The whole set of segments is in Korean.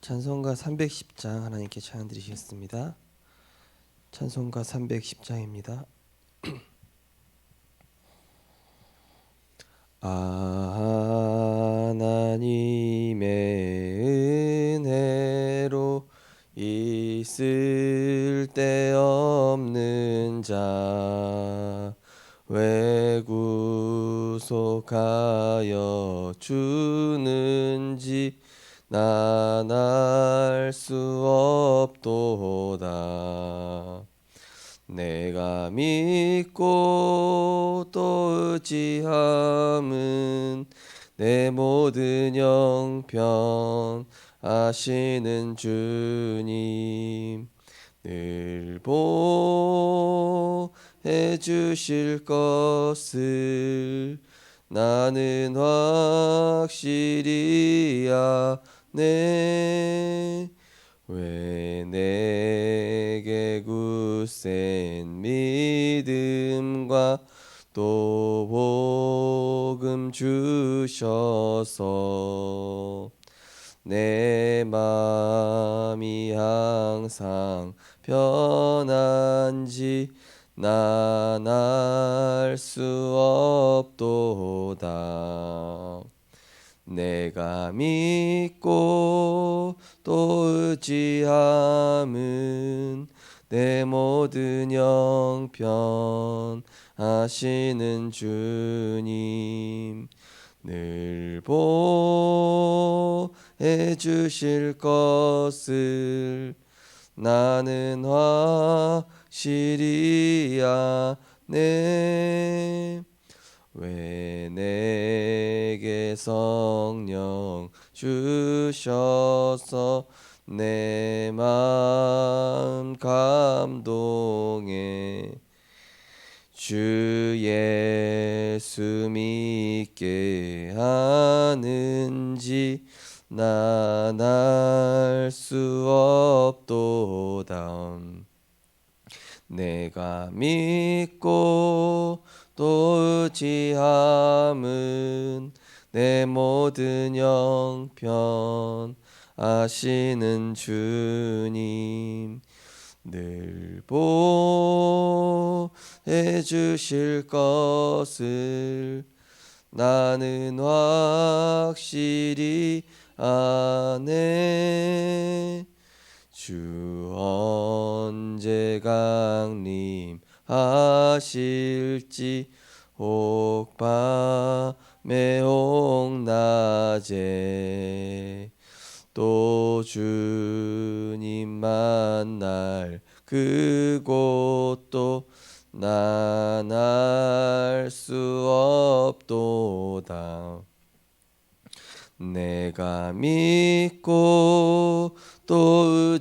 찬송가 310장 하나님께 찬양 드리시겠습니다. 찬송가 310장입니다. 하나님의 은혜로 있을 데 없는 자 왜 구속하여 주는지 난 알 수 없도다. 내가 믿고 또 의지함은 내 모든 형편 아시는 주님 늘 보해 주실 것을 나는 확실히 아네. 왜 내게 굳센 믿음과 또 복음 주셔서 내 마음이 항상 편한지 난 알 수 없도다. 내가 믿고 또 의지함은 내 모든 형편 아시는 주님 늘 보해 주실 것을 나는 확실히 아네. 왜 내게 성령 주셔서 내 마음 감동해 주 예수 믿게 하는지 난 알 수 없도다. 내가 믿고 또 의지함은 내 모든 형편 아시는 주님 늘 보해 주실 것을 나는 확실히 아네. 주 언제 강림하실지 혹 밤에 혹 낮에 또 주님 만날 그곳도 난 알 수 없도다. 내가 믿고 또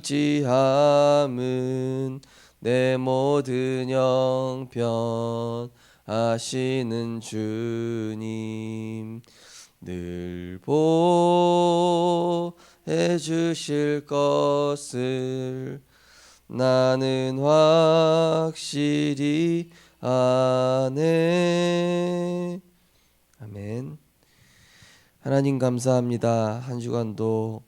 의지함은 내 모든 형편 아시는 주님 늘 보해 주실 것을 나는 확실히 아네. 아멘. 하나님 감사합니다. 한 주간도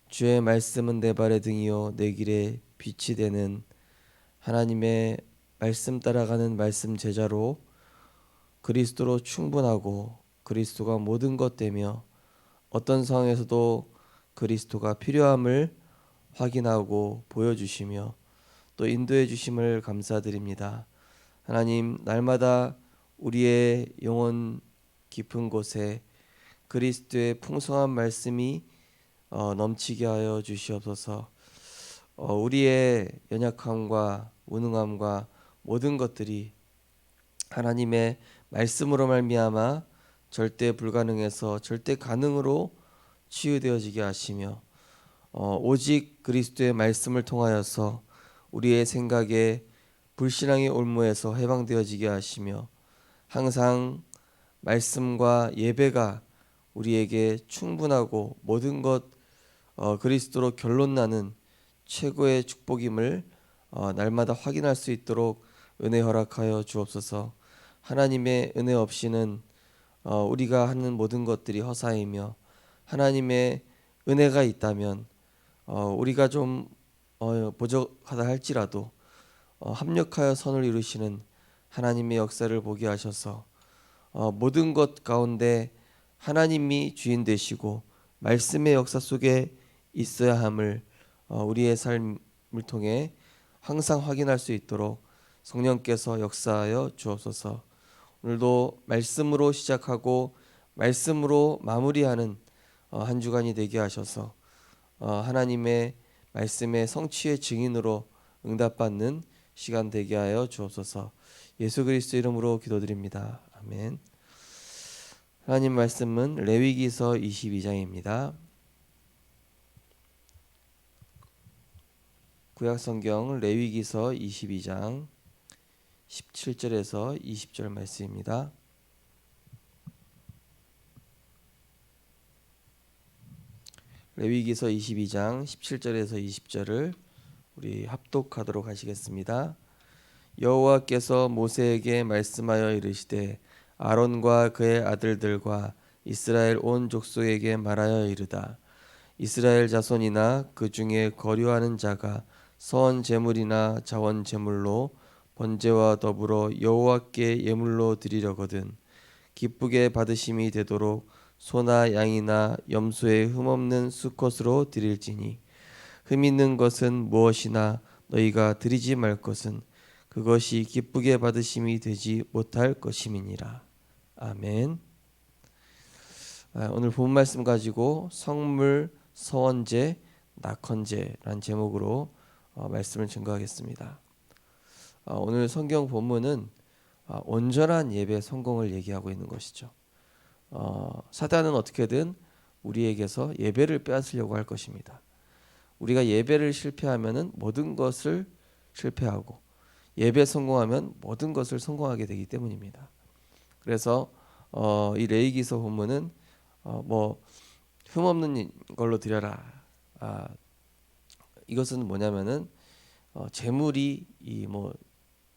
주의 말씀은 내 발의 등이요 내 길에 빛이 되는 하나님의 말씀 따라가는 말씀 제자로 그리스도로 충분하고 그리스도가 모든 것 되며 어떤 상황에서도 그리스도가 필요함을 확인하고 보여주시며 또 인도해 주심을 감사드립니다. 하나님 날마다 우리의 영혼 깊은 곳에 그리스도의 풍성한 말씀이 넘치게 하여 주시옵소서. 우리의 연약함과 무능함과 모든 것들이 하나님의 말씀으로 말미암아 절대 불가능해서 절대 가능으로 치유되어지게 하시며 오직 그리스도의 말씀을 통하여서 우리의 생각에 불신앙의 올무에서 해방되어지게 하시며 항상 말씀과 예배가 우리에게 충분하고 모든 것 그리스도로 결론나는 최고의 축복임을 날마다 확인할 수 있도록 은혜 허락하여 주옵소서. 하나님의 은혜 없이는 우리가 하는 모든 것들이 허사이며 하나님의 은혜가 있다면 우리가 좀 부족하다 할지라도 합력하여 선을 이루시는 하나님의 역사를 보게 하셔서 모든 것 가운데 하나님이 주인 되시고 말씀의 역사 속에 있어야 함을 우리의 삶을 통해 항상 확인할 수 있도록 성령께서 역사하여 주옵소서. 오늘도 말씀으로 시작하고 말씀으로 마무리하는 한 주간이 되게 하셔서 하나님의 말씀의 성취의 증인으로 응답받는 시간 되게 하여 주옵소서. 예수 그리스도 이름으로 기도드립니다. 아멘. 하나님 말씀은 레위기서 22장입니다. 구약성경 레위기서 22장 17절에서 20절 말씀입니다. 레위기서 22장 17절에서 20절을 우리 합독하도록 하시겠습니다. 여호와께서 모세에게 말씀하여 이르시되 아론과 그의 아들들과 이스라엘 온 족속에게 말하여 이르다. 이스라엘 자손이나 그 중에 거류하는 자가 선 제물이나 자원 제물로 번제와 더불어 여호와께 예물로 드리려거든 기쁘게 받으심이 되도록 소나 양이나 염소의 흠없는 수컷으로 드릴지니 흠 있는 것은 무엇이나 너희가 드리지 말 것은 그것이 기쁘게 받으심이 되지 못할 것임이니라. 아멘. 오늘 본 말씀 가지고 성물, 서원제, 낙헌제라는 제목으로 말씀을 증거하겠습니다. 오늘 성경 본문은 온전한 예배 성공을 얘기하고 있는 것이죠. 사단은 어떻게든 우리에게서 예배를 빼앗으려고 할 것입니다. 우리가 예배를 실패하면은 모든 것을 실패하고 예배 성공하면 모든 것을 성공하게 되기 때문입니다. 그래서 이 레위기서 본문은 흠없는 걸로 드려라. 이것은 뭐냐면은 재물이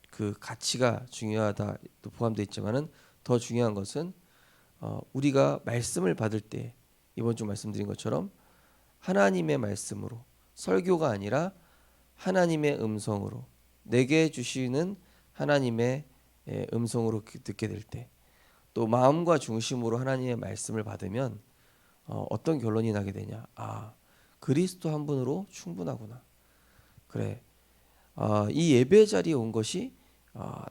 그 가치가 중요하다 또 포함되어 있지만은 더 중요한 것은 우리가 말씀을 받을 때 이번 주 말씀드린 것처럼 하나님의 말씀으로 설교가 아니라 하나님의 음성으로 내게 주시는 하나님의 음성으로 듣게 될 때 또 마음과 중심으로 하나님의 말씀을 받으면 어떤 결론이 나게 되냐. 그리스도 한 분으로 충분하구나. 그래. 이 예배 자리에 온 것이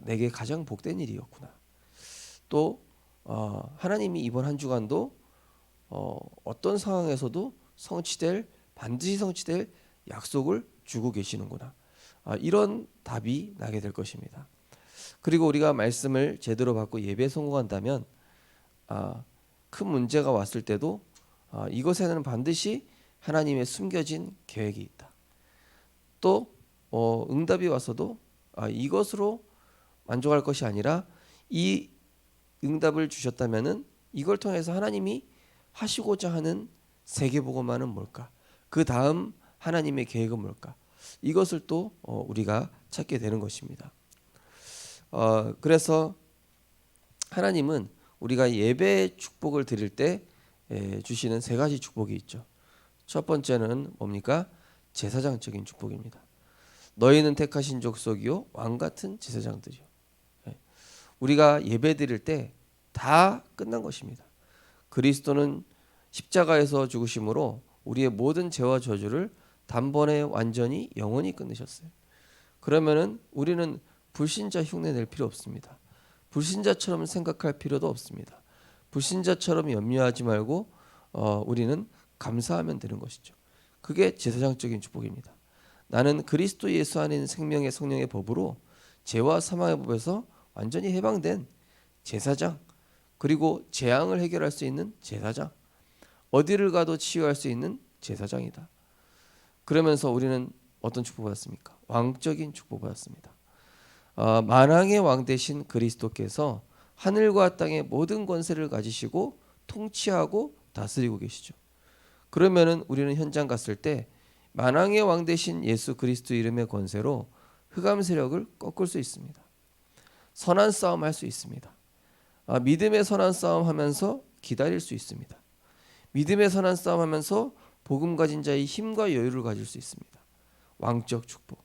내게 가장 복된 일이었구나. 또 하나님이 이번 한 주간도 어떤 상황에서도 반드시 성취될 약속을 주고 계시는구나. 이런 답이 나게 될 것입니다. 그리고 우리가 말씀을 제대로 받고 예배에 성공한다면 큰 문제가 왔을 때도 이것에는 반드시 하나님의 숨겨진 계획이 있다. 또 응답이 와서도 이것으로 만족할 것이 아니라 이 응답을 주셨다면은 이걸 통해서 하나님이 하시고자 하는 세계복음화는 뭘까? 그 다음 하나님의 계획은 뭘까? 이것을 또 우리가 찾게 되는 것입니다. 그래서 하나님은 우리가 예배의 축복을 드릴 때 주시는 세 가지 축복이 있죠. 첫 번째는 뭡니까? 제사장적인 축복입니다. 너희는 택하신 족속이요 왕 같은 제사장들이요. 우리가 예배 드릴 때 다 끝난 것입니다. 그리스도는 십자가에서 죽으심으로 우리의 모든 죄와 저주를 단번에 완전히 영원히 끝내셨어요. 그러면은 우리는 불신자 흉내 낼 필요 없습니다. 불신자처럼 생각할 필요도 없습니다. 불신자처럼 염려하지 말고 우리는 감사하면 되는 것이죠. 그게 제사장적인 축복입니다. 나는 그리스도 예수 안에 있는 생명의 성령의 법으로 죄와 사망의 법에서 완전히 해방된 제사장, 그리고 재앙을 해결할 수 있는 제사장, 어디를 가도 치유할 수 있는 제사장이다. 그러면서 우리는 어떤 축복을 받았습니까? 왕적인 축복을 받았습니다. 만왕의 왕 되신 그리스도께서 하늘과 땅의 모든 권세를 가지시고 통치하고 다스리고 계시죠. 그러면은 우리는 현장 갔을 때 만왕의 왕 되신 예수 그리스도 이름의 권세로 흑암 세력을 꺾을 수 있습니다. 선한 싸움 할 수 있습니다. 믿음의 선한 싸움 하면서 기다릴 수 있습니다. 믿음의 선한 싸움 하면서 복음 가진 자의 힘과 여유를 가질 수 있습니다. 왕적 축복.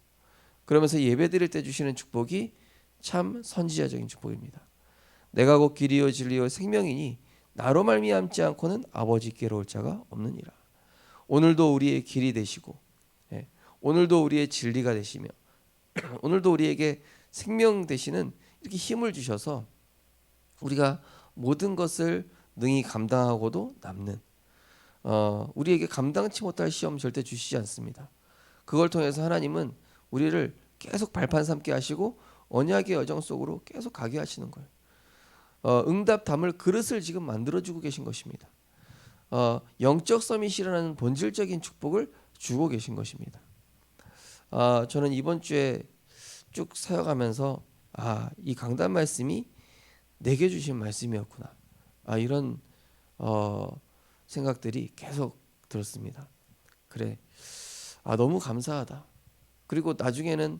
그러면서 예배드릴 때 주시는 축복이 참 선지자적인 축복입니다. 내가 곧 길이요 진리요 생명이니 나로 말미암지 않고는 아버지께로 올 자가 없느니라. 오늘도 우리의 길이 되시고, 오늘도 우리의 진리가 되시며, 오늘도 우리에게 생명 되시는 이렇게 힘을 주셔서 우리가 모든 것을 능히 감당하고도 남는, 우리에게 감당치 못할 시험 절대 주시지 않습니다. 그걸 통해서 하나님은 우리를 계속 발판 삼게 하시고 언약의 여정 속으로 계속 가게 하시는 거예요. 응답 담을 그릇을 지금 만들어주고 계신 것입니다. 영적 서밋이라는 본질적인 축복을 주고 계신 것입니다. 저는 이번 주에 쭉 사역하면서 이 강단 말씀이 내게 주신 말씀이었구나. 이런 생각들이 계속 들었습니다. 그래, 너무 감사하다. 그리고 나중에는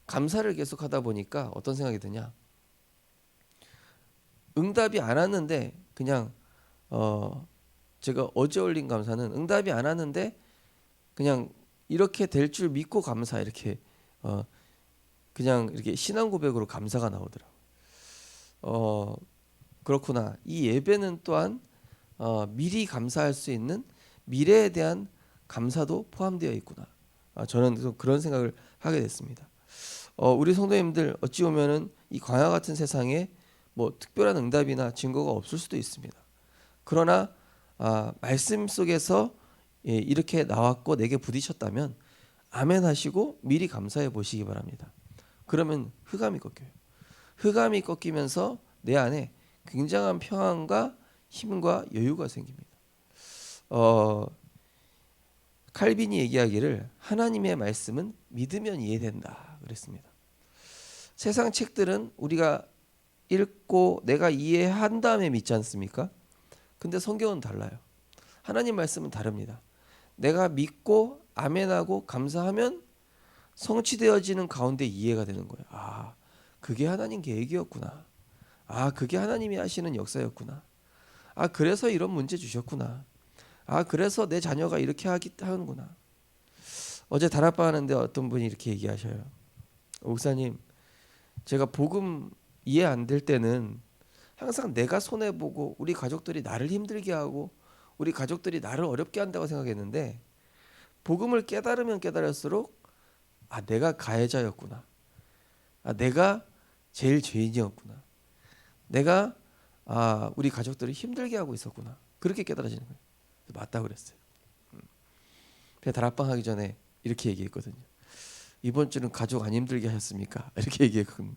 감사를 계속하다 보니까 어떤 생각이 드냐? 응답이 안 왔는데 그냥 제가 어제 올린 감사는 응답이 안 왔는데 그냥 이렇게 될 줄 믿고 감사, 이렇게 그냥 이렇게 신앙 고백으로 감사가 나오더라고요. 그렇구나. 이 예배는 또한 미리 감사할 수 있는 미래에 대한 감사도 포함되어 있구나. 저는 그런 생각을 하게 됐습니다. 우리 성도님들 어찌 보면은 이 광야 같은 세상에 뭐 특별한 응답이나 증거가 없을 수도 있습니다. 그러나 말씀 속에서 이렇게 나왔고 내게 부딪혔다면 아멘 하시고 미리 감사해 보시기 바랍니다. 그러면 흑암이 꺾여요. 흑암이 꺾이면서 내 안에 굉장한 평안과 힘과 여유가 생깁니다. 칼빈이 얘기하기를 하나님의 말씀은 믿으면 이해된다 그랬습니다. 세상 책들은 우리가 읽고 내가 이해한 다음에 믿지 않습니까? 근데 성경은 달라요. 하나님 말씀은 다릅니다. 내가 믿고 아멘하고 감사하면 성취되어지는 가운데 이해가 되는 거예요. 그게 하나님 계획이었구나. 그게 하나님이 하시는 역사였구나. 그래서 이런 문제 주셨구나. 그래서 내 자녀가 이렇게 하는구나. 어제 다락방 하는데 어떤 분이 이렇게 얘기하셔요. 목사님, 제가 복음 이해 안 될 때는 항상 내가 손해보고 우리 가족들이 나를 힘들게 하고 우리 가족들이 나를 어렵게 한다고 생각했는데 복음을 깨달으면 깨달을수록 내가 가해자였구나. 내가 제일 죄인이었구나. 내가 우리 가족들을 힘들게 하고 있었구나. 그렇게 깨달아지는 거예요. 맞다고 그랬어요. 그냥 다락방 하기 전에 이렇게 얘기했거든요. 이번 주는 가족 안 힘들게 하셨습니까? 이렇게 얘기했거든요.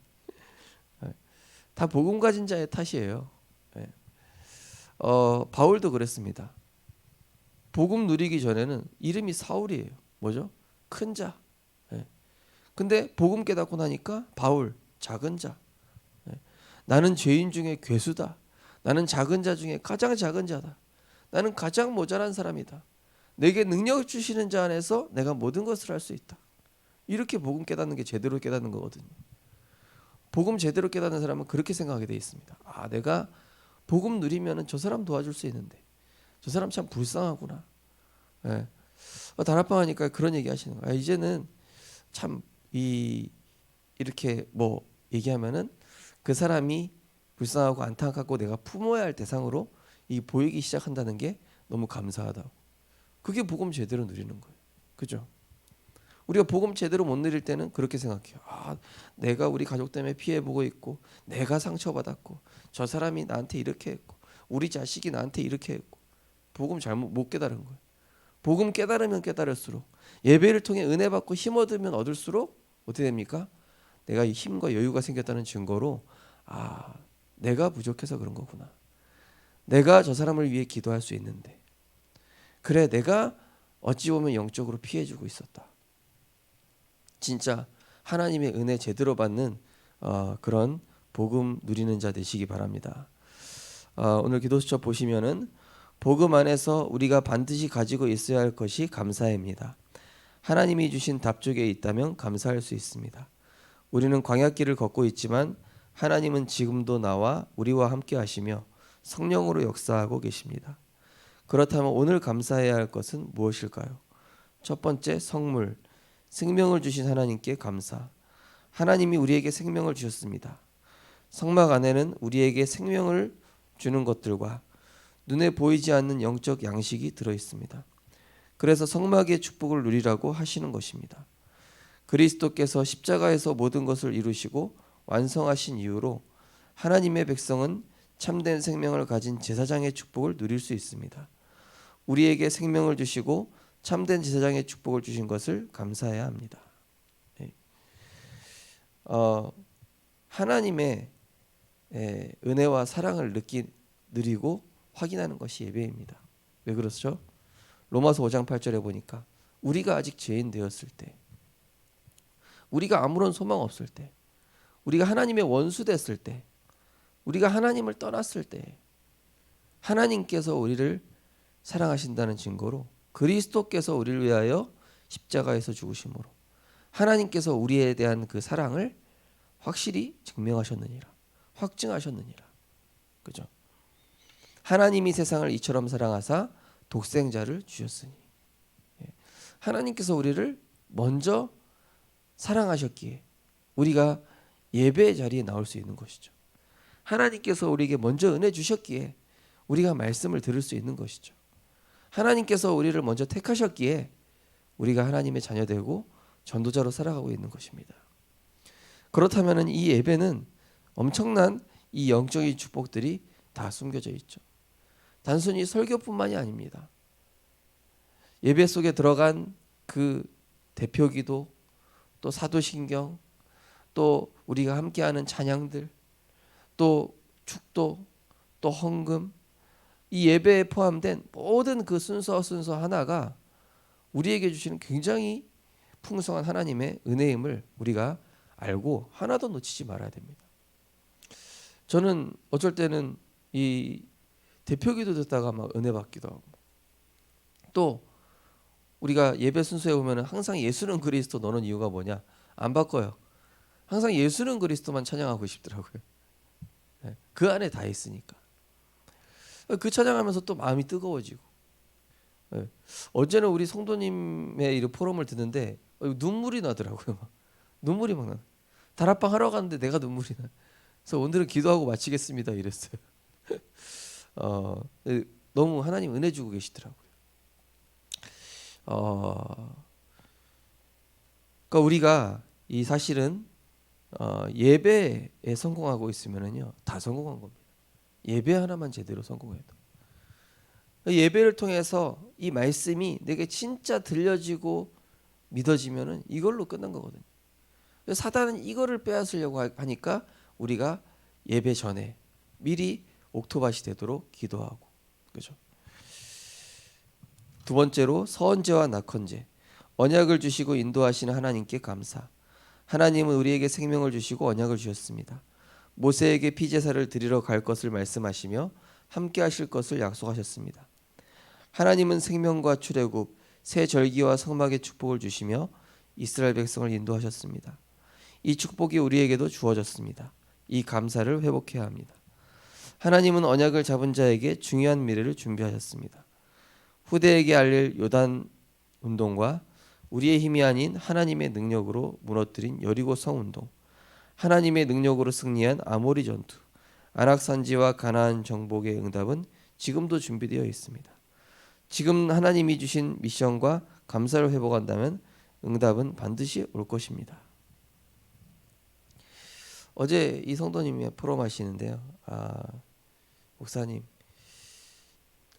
다 복음 가진 자의 탓이에요. 바울도 그랬습니다. 복음 누리기 전에는 이름이 사울이에요. 뭐죠? 큰 자. 근데 복음 깨닫고 나니까 바울, 작은 자. 나는 죄인 중에 괴수다. 나는 작은 자 중에 가장 작은 자다. 나는 가장 모자란 사람이다. 내게 능력 주시는 자 안에서 내가 모든 것을 할 수 있다. 이렇게 복음 깨닫는 게 제대로 깨닫는 거거든요. 복음 제대로 깨닫는 사람은 그렇게 생각하게 돼 있습니다. 내가 복음 누리면은 저 사람 도와줄 수 있는데 저 사람 참 불쌍하구나. 다락방 하니까 그런 얘기 하시는 거예요. 이제는 참 이렇게 뭐 얘기하면은 그 사람이 불쌍하고 안타깝고 내가 품어야 할 대상으로 보이기 시작한다는 게 너무 감사하다고. 그게 복음 제대로 누리는 거예요. 그죠? 우리가 복음 제대로 못 누릴 때는 그렇게 생각해요. 내가 우리 가족 때문에 피해보고 있고 내가 상처받았고 저 사람이 나한테 이렇게 했고 우리 자식이 나한테 이렇게 했고 복음 잘못 못 깨달은 거예요. 복음 깨달으면 깨달을수록 예배를 통해 은혜 받고 힘 얻으면 얻을수록 어떻게 됩니까? 내가 이 힘과 여유가 생겼다는 증거로 내가 부족해서 그런 거구나. 내가 저 사람을 위해 기도할 수 있는데 그래 내가 어찌 보면 영적으로 피해주고 있었다. 진짜 하나님의 은혜 제대로 받는 그런 복음 누리는 자 되시기 바랍니다. 오늘 기도수첩 보시면은 복음 안에서 우리가 반드시 가지고 있어야 할 것이 감사입니다. 하나님이 주신 답쪽에 있다면 감사할 수 있습니다. 우리는 광야길을 걷고 있지만 하나님은 지금도 나와 우리와 함께 하시며 성령으로 역사하고 계십니다. 그렇다면 오늘 감사해야 할 것은 무엇일까요? 첫 번째, 성물, 생명을 주신 하나님께 감사. 하나님이 우리에게 생명을 주셨습니다. 성막 안에는 우리에게 생명을 주는 것들과 눈에 보이지 않는 영적 양식이 들어 있습니다. 그래서 성막의 축복을 누리라고 하시는 것입니다. 그리스도께서 십자가에서 모든 것을 이루시고 완성하신 이후로 하나님의 백성은 참된 생명을 가진 제사장의 축복을 누릴 수 있습니다. 우리에게 생명을 주시고 참된 제사장의 축복을 주신 것을 감사해야 합니다. 하나님의 은혜와 사랑을 누리고 확인하는 것이 예배입니다. 왜 그렇죠? 로마서 5장 8절에 보니까 우리가 아직 죄인 되었을 때, 우리가 아무런 소망 없을 때, 우리가 하나님의 원수 됐을 때, 우리가 하나님을 떠났을 때 하나님께서 우리를 사랑하신다는 증거로 그리스도께서 우리를 위하여 십자가에서 죽으심으로 하나님께서 우리에 대한 그 사랑을 확실히 증명하셨느니라, 확증하셨느니라. 그죠? 하나님이 세상을 이처럼 사랑하사 독생자를 주셨으니. 하나님께서 우리를 먼저 사랑하셨기에 우리가 예배 자리에 나올 수 있는 것이죠. 하나님께서 우리에게 먼저 은혜 주셨기에 우리가 말씀을 들을 수 있는 것이죠. 하나님께서 우리를 먼저 택하셨기에 우리가 하나님의 자녀되고 전도자로 살아가고 있는 것입니다. 그렇다면 이 예배는 엄청난 이 영적인 축복들이 다 숨겨져 있죠. 단순히 설교뿐만이 아닙니다. 예배 속에 들어간 그 대표기도, 또 사도신경, 또 우리가 함께하는 찬양들, 또 축도, 또 헌금, 이 예배에 포함된 모든 그 순서 하나가 우리에게 주시는 굉장히 풍성한 하나님의 은혜임을 우리가 알고 하나도 놓치지 말아야 됩니다. 저는 어쩔 때는 이 대표기도 듣다가 막 은혜 받기도 하고, 또 우리가 예배 순서에 보면 항상 예수는 그리스도 너는 이유가 뭐냐? 안 바꿔요. 항상 예수는 그리스도만 찬양하고 싶더라고요. 그 안에 다 있으니까. 그 찬양하면서 또 마음이 뜨거워지고. 어제는 우리 성도님의 이 포럼을 듣는데 눈물이 나더라고요. 눈물이 막 나. 다락방 하러 갔는데 내가 눈물이 나. 그래서 오늘은 기도하고 마치겠습니다 이랬어요. 너무 하나님 은혜 주고 계시더라고요. 그러니까 우리가 이 사실은 예배에 성공하고 있으면은요 다 성공한 겁니다. 예배 하나만 제대로 성공해도. 예배를 통해서 이 말씀이 내게 진짜 들려지고 믿어지면은 이걸로 끝난 거거든요. 사단은 이거를 빼앗으려고 하니까 우리가 예배 전에 미리 옥토밭이 되도록 기도하고, 그죠? 두 번째로 서언제와 낙헌제, 언약을 주시고 인도하시는 하나님께 감사. 하나님은 우리에게 생명을 주시고 언약을 주셨습니다. 모세에게 피제사를 드리러 갈 것을 말씀하시며 함께 하실 것을 약속하셨습니다. 하나님은 생명과 출애굽, 새 절기와 성막의 축복을 주시며 이스라엘 백성을 인도하셨습니다. 이 축복이 우리에게도 주어졌습니다. 이 감사를 회복해야 합니다. 하나님은 언약을 잡은 자에게 중요한 미래를 준비하셨습니다. 후대에게 알릴 요단 운동과 우리의 힘이 아닌 하나님의 능력으로 무너뜨린 여리고 성 운동, 하나님의 능력으로 승리한 아모리 전투, 안악산지와 가나안 정복의 응답은 지금도 준비되어 있습니다. 지금 하나님이 주신 미션과 감사를 회복한다면 응답은 반드시 올 것입니다. 어제 이 성도님이 포럼 하시는데요. 목사님,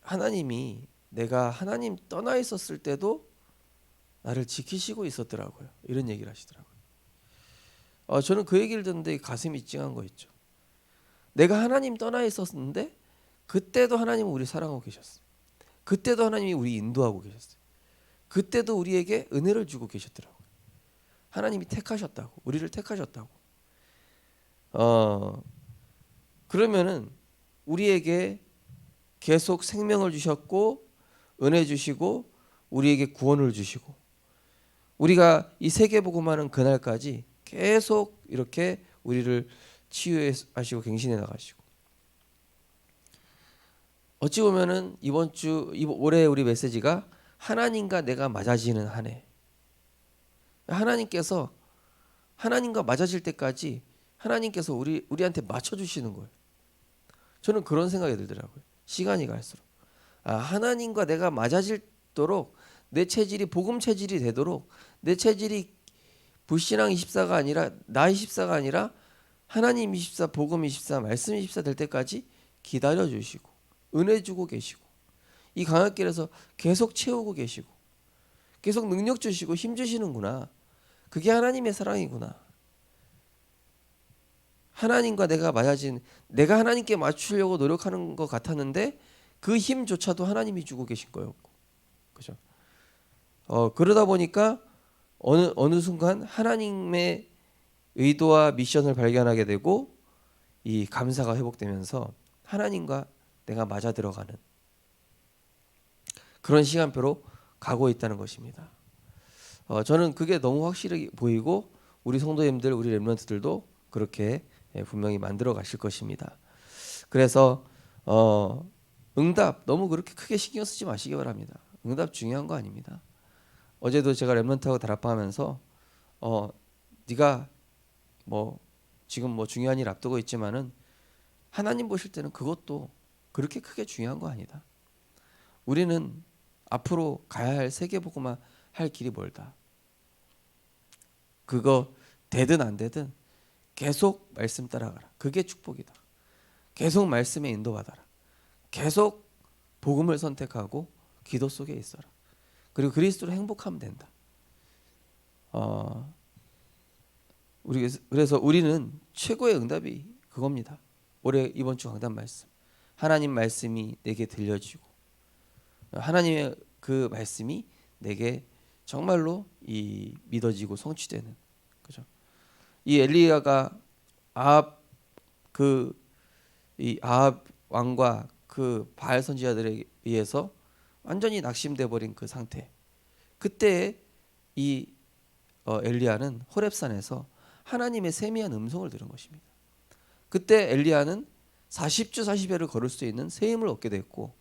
하나님이 내가 하나님 떠나 있었을 때도 나를 지키시고 있었더라고요. 이런 얘기를 하시더라고요. 저는 그 얘기를 듣는데 가슴이 찡한 거 있죠. 내가 하나님 떠나 있었는데 그때도 하나님은 우리 사랑하고 계셨어요. 그때도 하나님이 우리 인도하고 계셨어요. 그때도 우리에게 은혜를 주고 계셨더라고요. 하나님이 택하셨다고, 우리를 택하셨다고. 그러면은 우리에게 계속 생명을 주셨고 은혜 주시고 우리에게 구원을 주시고 우리가 이 세계복음하는 그날까지 계속 이렇게 우리를 치유하시고 갱신해 나가시고, 어찌 보면은 올해 우리 메시지가 하나님과 내가 맞아지는 한 해. 하나님께서 하나님과 맞아질 때까지 하나님께서 우리한테 맞춰 주시는 거예요. 저는 그런 생각이 들더라고요. 시간이 갈수록 하나님과 내가 맞아질도록 내 체질이 복음 체질이 되도록 내 체질이 불신앙 24가 아니라 나 24가 아니라 하나님 24, 복음 24, 말씀 24 될 때까지 기다려 주시고 은혜 주고 계시고 이 광야길에서 계속 채우고 계시고 계속 능력 주시고 힘 주시는구나. 그게 하나님의 사랑이구나. 하나님과 내가 맞아진 내가 하나님께 맞추려고 노력하는 것 같았는데 그 힘조차도 하나님이 주고 계신 거였고, 그죠? 그러다 보니까 어느 순간 하나님의 의도와 미션을 발견하게 되고 이 감사가 회복되면서 하나님과 내가 맞아 들어가는 그런 시간표로 가고 있다는 것입니다. 저는 그게 너무 확실히 보이고 우리 성도님들, 우리 렘넌트들도 그렇게 분명히 만들어 가실 것입니다. 그래서 응답 너무 그렇게 크게 신경 쓰지 마시기 바랍니다. 응답 중요한 거 아닙니다. 어제도 제가 렘넌트하고 다락방하면서 네가 뭐 지금 뭐 중요한 일 앞두고 있지만은 하나님 보실 때는 그것도 그렇게 크게 중요한 거 아니다. 우리는 앞으로 가야 할 세계복음화 할 길이 멀다. 그거 되든 안 되든 계속 말씀 따라가라. 그게 축복이다. 계속 말씀에 인도받아라. 계속 복음을 선택하고 기도 속에 있어라. 그리고 그리스도로 행복하면 된다. 그래서 우리는 최고의 응답이 그겁니다. 올해 이번 주 강단 말씀. 하나님 말씀이 내게 들려지고 하나님의 그 말씀이 내게 정말로 이 믿어지고 성취되는, 그죠? 이 엘리야가 아합 이 아합 왕과 그 바알 선지자들에 의해서 완전히 낙심돼 버린 그 상태. 그때 이 엘리야는 호렙산에서 하나님의 세미한 음성을 들은 것입니다. 그때 엘리야는 40주 40회를 걸을 수 있는 새 힘을 얻게 됐고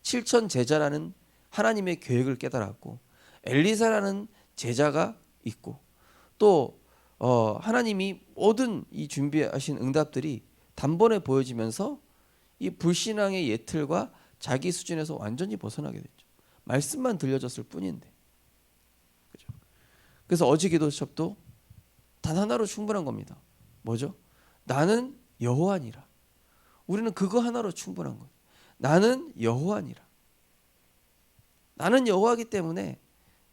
7천 제자라는 하나님의 계획을 깨달았고 엘리사라는 제자가 있고 또 하나님이 모든 이 준비하신 응답들이 단번에 보여지면서 이 불신앙의 예틀과 자기 수준에서 완전히 벗어나게 됐죠. 말씀만 들려졌을 뿐인데, 그죠? 그래서 어제 기도첩도 단 하나로 충분한 겁니다. 뭐죠? 나는 여호와니라. 우리는 그거 하나로 충분한 거예요. 나는 여호와니라. 나는 여호와이기 때문에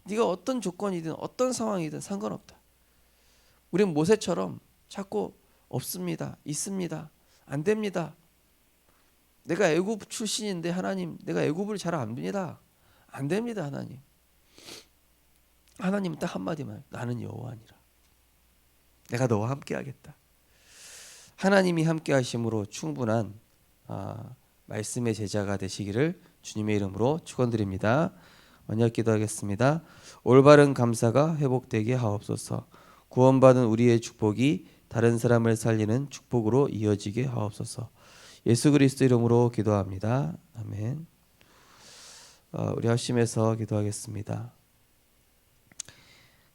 네가 어떤 조건이든 어떤 상황이든 상관없다. 우리는 모세처럼 자꾸 없습니다. 있습니다. 안 됩니다. 내가 애굽 출신인데 하나님, 내가 애굽을 잘 안 됩니다. 안 됩니다, 하나님. 하나님은 딱 한마디만, 나는 여호와니라. 내가 너와 함께 하겠다. 하나님이 함께 하심으로 충분한 말씀의 제자가 되시기를 주님의 이름으로 축원드립니다. 언약 기도하겠습니다. 올바른 감사가 회복되게 하옵소서. 구원받은 우리의 축복이 다른 사람을 살리는 축복으로 이어지게 하옵소서. 예수 그리스도 이름으로 기도합니다. 아멘. 우리 합심해서 기도하겠습니다.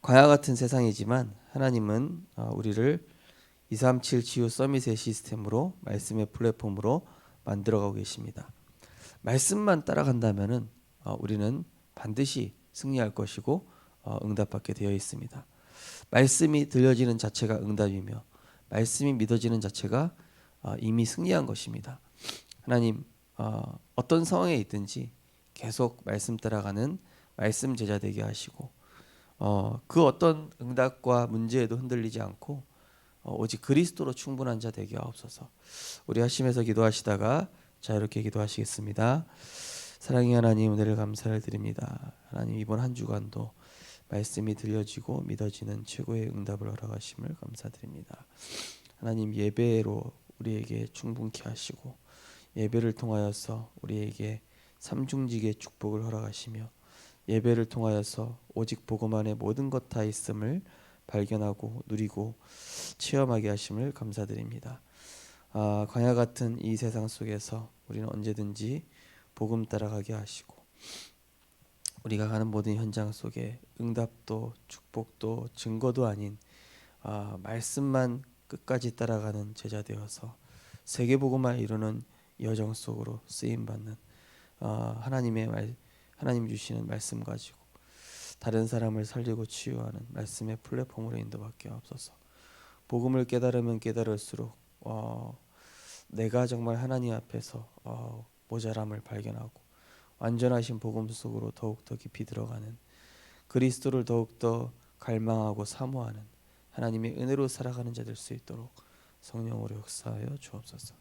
광야 같은 세상이지만 하나님은 우리를 237 치유 서밋의 시스템으로 말씀의 플랫폼으로 만들어가고 계십니다. 말씀만 따라간다면은 우리는 반드시 승리할 것이고 응답받게 되어 있습니다. 말씀이 들려지는 자체가 응답이며 말씀이 믿어지는 자체가 이미 승리한 것입니다. 하나님 어떤 상황에 있든지 계속 말씀 따라가는 말씀 제자 되게 하시고 그 어떤 응답과 문제에도 흔들리지 않고 오직 그리스도로 충분한 자 되게 하옵소서. 우리 하심에서 기도하시다가 자유롭게 기도하시겠습니다. 사랑의 하나님, 은혜를 감사를 드립니다. 하나님, 이번 한 주간도 말씀이 들려지고 믿어지는 최고의 응답을 허락하심을 감사드립니다. 하나님, 예배로 우리에게 충분케 하시고 예배를 통하여서 우리에게 삼중직의 축복을 허락하시며 예배를 통하여서 오직 복음 안에 모든 것 다 있음을 발견하고 누리고 체험하게 하심을 감사드립니다. 광야 같은 이 세상 속에서 우리는 언제든지 복음 따라가게 하시고 우리가 가는 모든 현장 속에 응답도 축복도 증거도 아닌 말씀만 끝까지 따라가는 제자 되어서 세계복음화 이루는 여정 속으로 쓰임 받는 하나님 주시는 말씀 가지고 다른 사람을 살리고 치유하는 말씀의 플랫폼으로 인도받게 하옵소서. 복음을 깨달으면 깨달을수록 내가 정말 하나님 앞에서 모자람을 발견하고 완전하신 복음 속으로 더욱더 깊이 들어가는 그리스도를 더욱더 갈망하고 사모하는 하나님의 은혜로 살아가는 자 될 수 있도록 성령으로 역사하여 주옵소서.